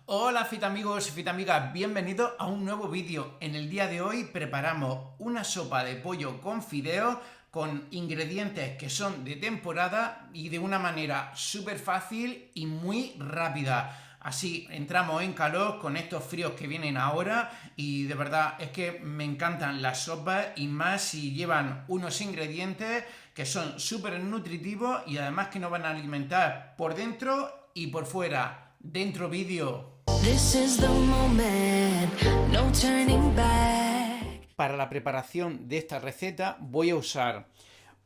Hola fitamigos y fitamigas, bienvenidos a un nuevo vídeo. En el día de hoy preparamos una sopa de pollo con fideos con ingredientes que son de temporada y de una manera súper fácil y muy rápida. Así entramos en calor con estos fríos que vienen ahora y de verdad es que me encantan las sopas y más si llevan unos ingredientes que son súper nutritivos y además que nos van a alimentar por dentro y por fuera. Dentro vídeo. This is the moment, no turning back. Para la preparación de esta receta voy a usar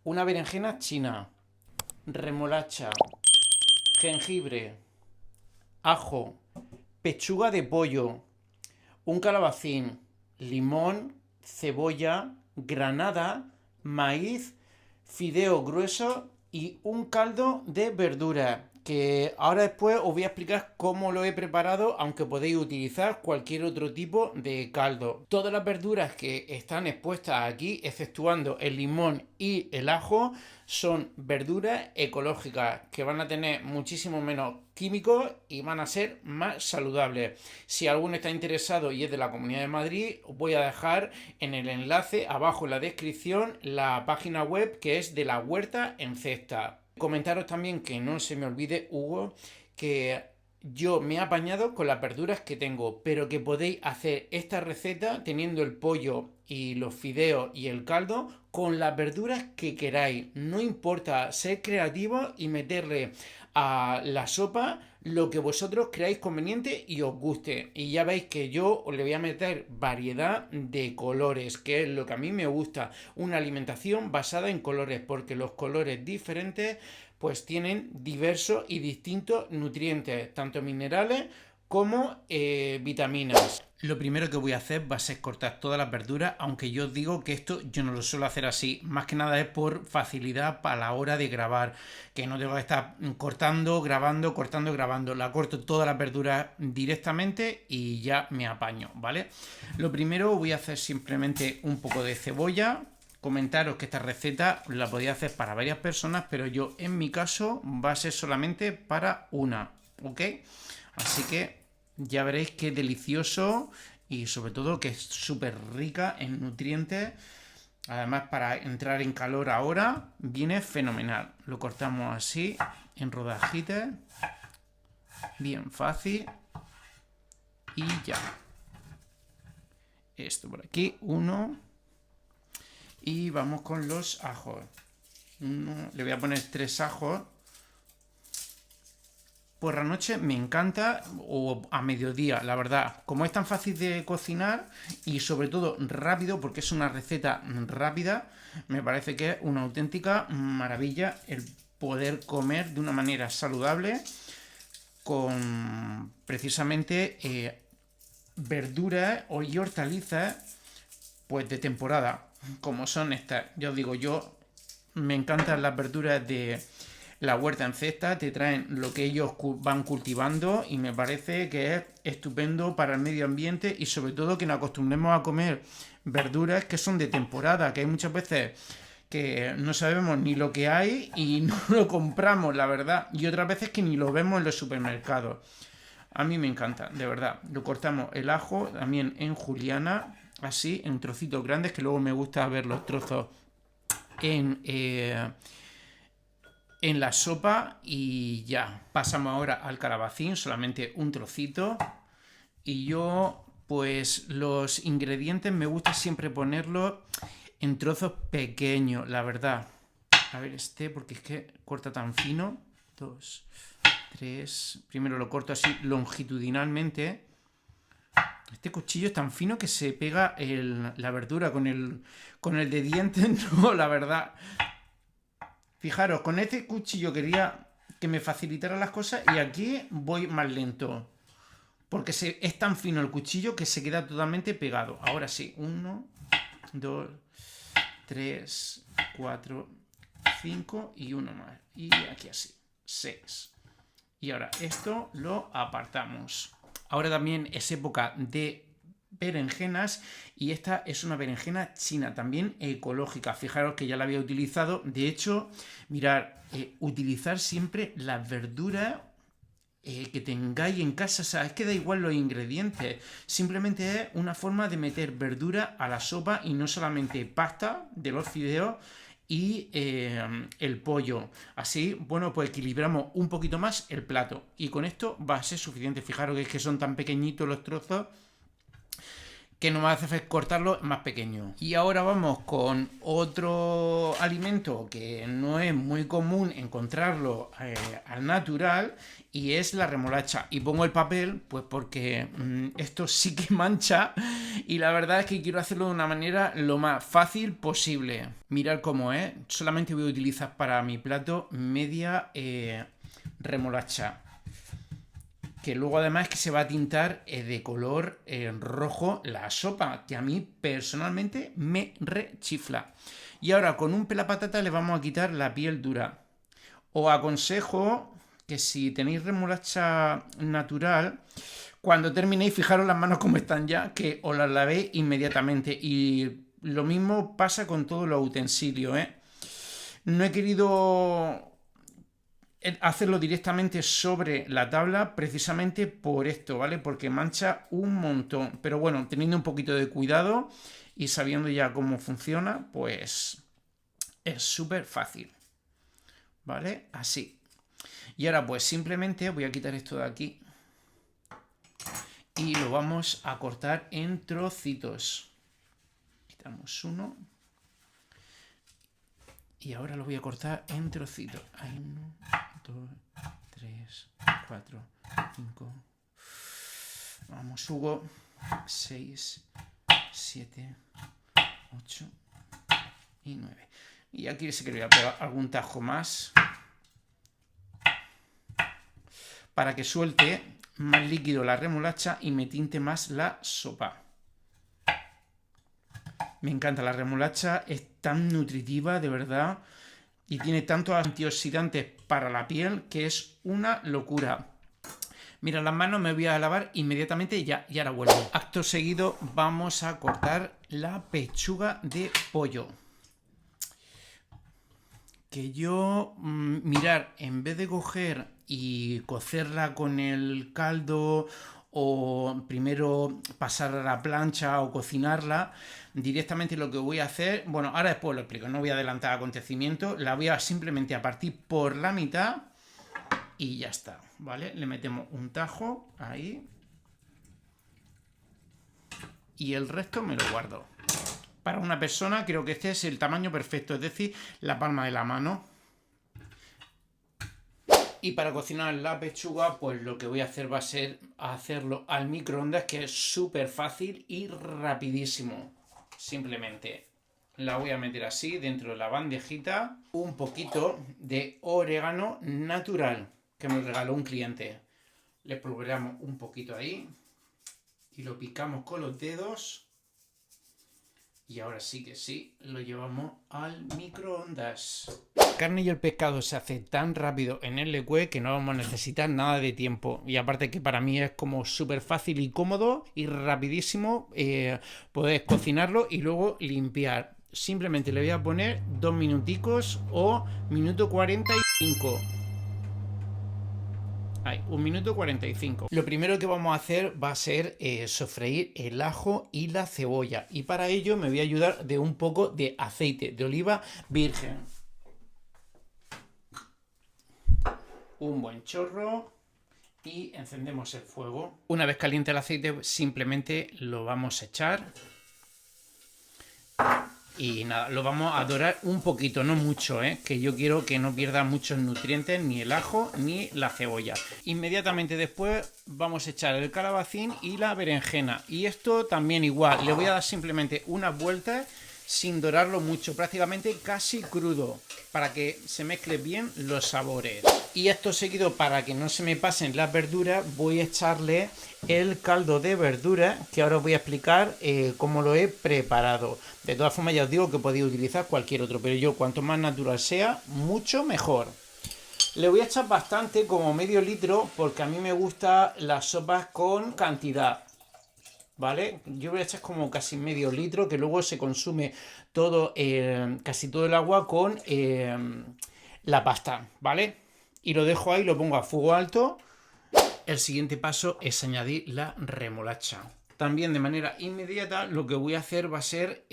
una berenjena china, remolacha, jengibre, ajo, pechuga de pollo, un calabacín, limón, cebolla, granada, maíz, fideo grueso y un caldo de verduras. Que ahora después os voy a explicar cómo lo he preparado, aunque podéis utilizar cualquier otro tipo de caldo. Todas las verduras que están expuestas aquí, exceptuando el limón y el ajo, son verduras ecológicas que van a tener muchísimo menos químicos y van a ser más saludables. Si alguno está interesado y es de la Comunidad de Madrid, os voy a dejar en el enlace abajo en la descripción la página web que es de la Huerta en Cesta. Comentaros también que no se me olvide, Hugo, que yo me he apañado con las verduras que tengo, pero que podéis hacer esta receta teniendo el pollo y los fideos y el caldo con las verduras que queráis. No importa, ser creativos y meterle a la sopa lo que vosotros creáis conveniente y os guste. Y ya veis que yo le voy a meter variedad de colores, que es lo que a mí me gusta. Una alimentación basada en colores, porque los colores diferentes pues tienen diversos y distintos nutrientes, tanto minerales como vitaminas. Lo primero que voy a hacer va a ser cortar todas las verduras, aunque yo os digo que esto yo no lo suelo hacer así. Más que nada es por facilidad para la hora de grabar, que no tengo que estar cortando, grabando, cortando, grabando. La corto todas las verduras directamente y ya me apaño, ¿vale? Lo primero voy a hacer simplemente un poco de cebolla. Comentaros que esta receta la podía hacer para varias personas, pero yo en mi caso va a ser solamente para una, ¿ok? Así que ya veréis qué delicioso y sobre todo que es súper rica en nutrientes. Además, para entrar en calor ahora viene fenomenal. Lo cortamos así en rodajitas, bien fácil y ya. Esto por aquí, uno. Y vamos con los ajos. Le voy a poner 3 ajos. Por la noche me encanta, o a mediodía, la verdad. Como es tan fácil de cocinar y sobre todo rápido, porque es una receta rápida, me parece que es una auténtica maravilla el poder comer de una manera saludable con precisamente verduras y hortalizas pues de temporada, como son estas. Ya os digo, yo me encantan las verduras de la Huerta en Cesta, te traen lo que ellos van cultivando y me parece que es estupendo para el medio ambiente y sobre todo que nos acostumbremos a comer verduras que son de temporada, que hay muchas veces que no sabemos ni lo que hay y no lo compramos, la verdad, y otras veces que ni lo vemos en los supermercados. A mí me encanta, de verdad. Lo cortamos el ajo también en juliana, así, en trocitos grandes, que luego me gusta ver los trozos en la sopa y ya. Pasamos ahora al calabacín, solamente un trocito. Y yo, pues los ingredientes me gusta siempre ponerlos en trozos pequeños, la verdad. A ver porque es que corta tan fino. 2, 3. Primero lo corto así longitudinalmente. Este cuchillo es tan fino que se pega la verdura con el de dientes. No, la verdad. Fijaros, con este cuchillo quería que me facilitara las cosas y aquí voy más lento. Porque es tan fino el cuchillo que se queda totalmente pegado. Ahora sí, 1, 2, 3, 4, 5 y uno más. Y aquí así, 6. Y ahora esto lo apartamos. Ahora también es época de berenjenas y esta es una berenjena china, también ecológica. Fijaros que ya la había utilizado. De hecho, mirad, utilizar siempre las verduras que tengáis en casa. O sea, es que da igual los ingredientes. Simplemente es una forma de meter verdura a la sopa y no solamente pasta de los fideos y el pollo. Así, bueno, pues equilibramos un poquito más el plato. Y con esto va a ser suficiente. Fijaros que es que son tan pequeñitos los trozos que no me hace falta cortarlo más pequeño. Y ahora vamos con otro alimento que no es muy común encontrarlo al natural, y es la remolacha. Y pongo el papel pues porque esto sí que mancha, y la verdad es que quiero hacerlo de una manera lo más fácil posible. Mirad cómo es. Solamente voy a utilizar para mi plato media remolacha, que luego además es que se va a tintar de color rojo la sopa, que a mí personalmente me rechifla. Y ahora con un pelapatata le vamos a quitar la piel dura. Os aconsejo que si tenéis remolacha natural, cuando terminéis, fijaros las manos como están ya, que os las lavéis inmediatamente. Y lo mismo pasa con todos los utensilios, ¿eh? No he querido hacerlo directamente sobre la tabla precisamente por esto, ¿vale? Porque mancha un montón. Pero bueno, teniendo un poquito de cuidado y sabiendo ya cómo funciona, pues es súper fácil, ¿vale? Así. Y ahora pues simplemente voy a quitar esto de aquí y lo vamos a cortar en trocitos. Quitamos uno. Y ahora lo voy a cortar en trocitos. 1, 2, 3, 4, 5. Vamos, Hugo. 6, 7, 8 y 9. Y aquí sí que le voy a pegar algún tajo más para que suelte más líquido la remolacha y me tinte más la sopa. Me encanta la remolacha, es tan nutritiva, de verdad, y tiene tantos antioxidantes para la piel que es una locura. Mira, las manos me voy a lavar inmediatamente y ahora vuelvo. Acto seguido vamos a cortar la pechuga de pollo. Que yo, mirar, en vez de coger y cocerla con el caldo o primero pasar a la plancha o cocinarla, directamente lo que voy a hacer, bueno, ahora después lo explico, no voy a adelantar acontecimientos, la voy a simplemente a partir por la mitad y ya está, ¿vale? Le metemos un tajo ahí y el resto me lo guardo. Para una persona creo que este es el tamaño perfecto, es decir, la palma de la mano. Y para cocinar la pechuga, pues lo que voy a hacer va a ser hacerlo al microondas, que es súper fácil y rapidísimo. Simplemente la voy a meter así dentro de la bandejita. Un poquito de orégano natural que me regaló un cliente. Le pulverizamos un poquito ahí y lo picamos con los dedos. Y ahora sí que sí, lo llevamos al microondas. La carne y el pescado se hace tan rápido en el Lecue que no vamos a necesitar nada de tiempo. Y aparte que para mí es como súper fácil y cómodo y rapidísimo poder cocinarlo y luego limpiar. Simplemente le voy a poner 2 minuticos o minuto 45. Ahí, 1 minuto 45. Lo primero que vamos a hacer va a ser sofreír el ajo y la cebolla. Y para ello me voy a ayudar de un poco de aceite de oliva virgen. Un buen chorro y encendemos el fuego. Una vez caliente el aceite, simplemente lo vamos a echar. Y nada, lo vamos a dorar un poquito, no mucho, que yo quiero que no pierda muchos nutrientes ni el ajo ni la cebolla. Inmediatamente después vamos a echar el calabacín y la berenjena. Y esto también igual, le voy a dar simplemente unas vueltas sin dorarlo mucho, prácticamente casi crudo, para que se mezclen bien los sabores. Y esto seguido, para que no se me pasen las verduras, voy a echarle el caldo de verduras, que ahora os voy a explicar cómo lo he preparado. De todas formas, ya os digo que podéis utilizar cualquier otro, pero yo cuanto más natural sea, mucho mejor. Le voy a echar bastante, como medio litro, porque a mí me gustan las sopas con cantidad, ¿vale? Yo voy a echar como casi medio litro, que luego se consume todo, casi todo el agua con la pasta, ¿vale? Y lo dejo ahí, lo pongo a fuego alto el siguiente paso es añadir la remolacha. También de manera inmediata lo que voy a hacer va a ser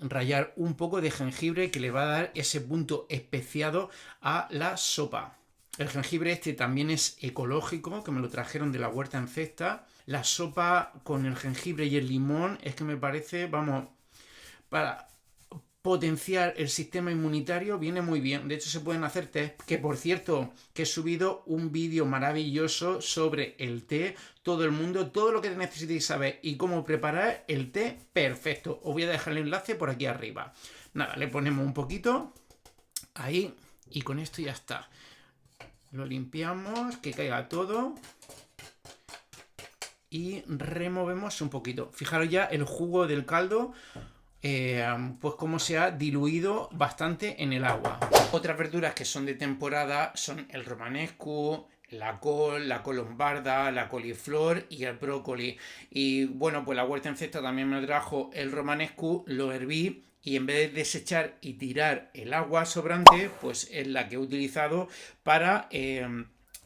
rallar un poco de jengibre que le va a dar ese punto especiado a la sopa. El jengibre este también es ecológico, que me lo trajeron de la huerta en cesta. La sopa con el jengibre y el limón es que me parece, vamos, para potenciar el sistema inmunitario viene muy bien. De hecho se pueden hacer test, que por cierto que he subido un vídeo maravilloso sobre el té. Todo el mundo, todo lo que necesitéis saber y cómo preparar el té perfecto. Os voy a dejar el enlace por aquí arriba. Nada, le ponemos un poquito ahí y con esto ya está. Lo limpiamos, que caiga todo y removemos un poquito. Fijaros ya el jugo del caldo, pues como se ha diluido bastante en el agua. Otras verduras que son de temporada son el romanesco, la col lombarda, la coliflor y el brócoli. Y bueno, pues la huerta en cesta también me trajo el romanesco, lo herví y en vez de desechar y tirar el agua sobrante, pues es la que he utilizado para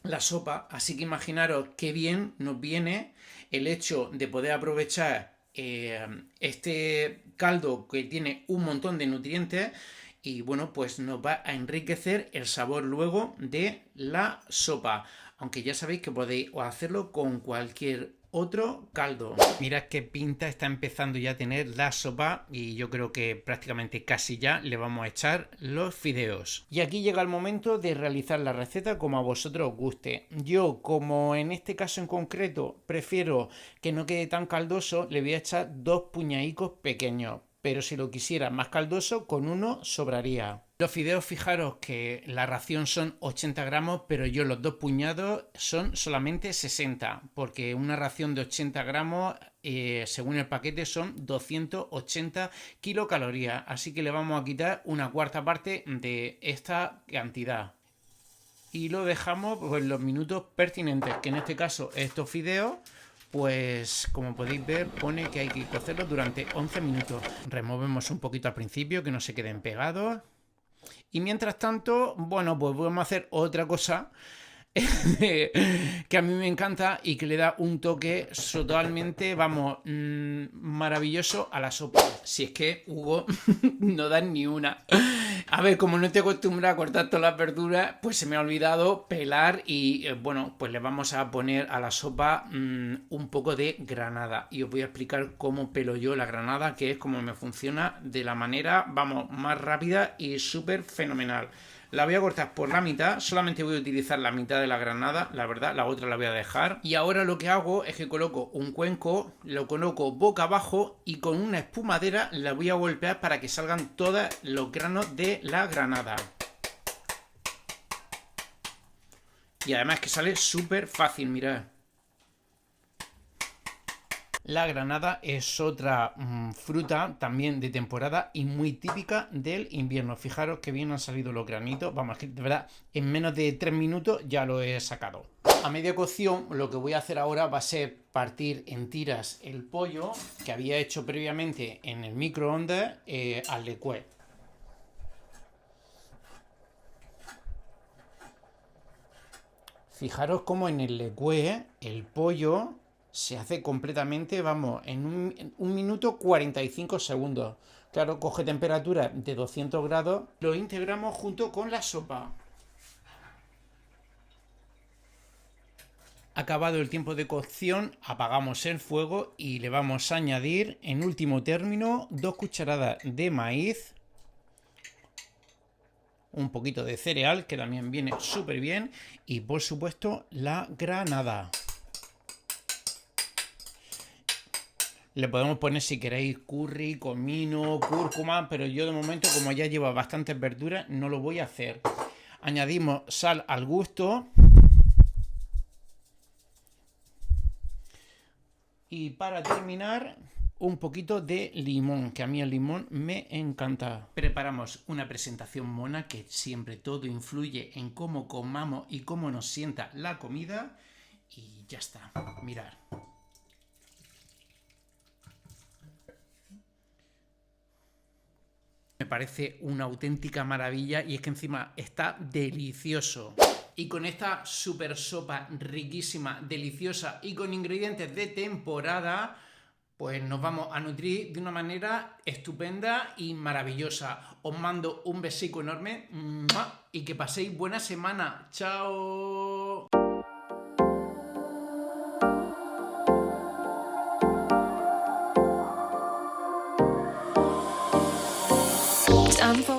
la sopa. Así que imaginaros qué bien nos viene el hecho de poder aprovechar este caldo que tiene un montón de nutrientes y bueno, pues nos va a enriquecer el sabor luego de la sopa, aunque ya sabéis que podéis hacerlo con cualquier otro caldo. Mirad qué pinta está empezando ya a tener la sopa y yo creo que prácticamente casi ya le vamos a echar los fideos. Y aquí llega el momento de realizar la receta como a vosotros os guste. Yo, como en este caso en concreto prefiero que no quede tan caldoso, le voy a echar 2 puñadicos pequeños. Pero si lo quisiera más caldoso, con uno sobraría. Los fideos, fijaros que la ración son 80 gramos, pero yo los 2 puñados son solamente 60, porque una ración de 80 gramos, según el paquete, son 280 kilocalorías. Así que le vamos a quitar una cuarta parte de esta cantidad. Y lo dejamos pues, en los minutos pertinentes, que en este caso estos fideos, pues como podéis ver pone que hay que cocerlos durante 11 minutos. Removemos un poquito al principio que no se queden pegados. Y mientras tanto, bueno, pues vamos a hacer otra cosa que a mí me encanta y que le da un toque totalmente, vamos, maravilloso a la sopa. Si es que, Hugo, no dan ni una. A ver, como no estoy acostumbrado a cortar todas las verduras, pues se me ha olvidado pelar y, bueno, pues le vamos a poner a la sopa un poco de granada. Y os voy a explicar cómo pelo yo la granada, que es como me funciona de la manera, vamos, más rápida y súper fenomenal. La voy a cortar por la mitad, solamente voy a utilizar la mitad de la granada, la verdad, la otra la voy a dejar. Y ahora lo que hago es que coloco un cuenco, lo coloco boca abajo y con una espumadera la voy a golpear para que salgan todos los granos de la granada. Y además que sale súper fácil, mirad. La granada es otra fruta también de temporada y muy típica del invierno. Fijaros que bien han salido los granitos. Vamos, que de verdad, en menos de 3 minutos ya lo he sacado. A media cocción lo que voy a hacer ahora va a ser partir en tiras el pollo que había hecho previamente en el microondas al licué. Fijaros cómo en el licué el pollo se hace completamente, vamos, en un minuto 45 segundos. Claro, coge temperatura de 200 grados. Lo integramos junto con la sopa. Acabado el tiempo de cocción, apagamos el fuego y le vamos a añadir, en último término, 2 cucharadas de maíz. Un poquito de cereal, que también viene súper bien. Y, por supuesto, la granada. Le podemos poner si queréis curry, comino, cúrcuma, pero yo de momento, como ya lleva bastantes verduras, no lo voy a hacer. Añadimos sal al gusto. Y para terminar, un poquito de limón, que a mí el limón me encanta. Preparamos una presentación mona, que siempre todo influye en cómo comamos y cómo nos sienta la comida. Y ya está, mirad. Me parece una auténtica maravilla y es que encima está delicioso. y con esta super sopa riquísima, deliciosa y con ingredientes de temporada, pues nos vamos a nutrir de una manera estupenda y maravillosa. Os mando un besico enorme y que paséis buena semana. ¡Chao! Time for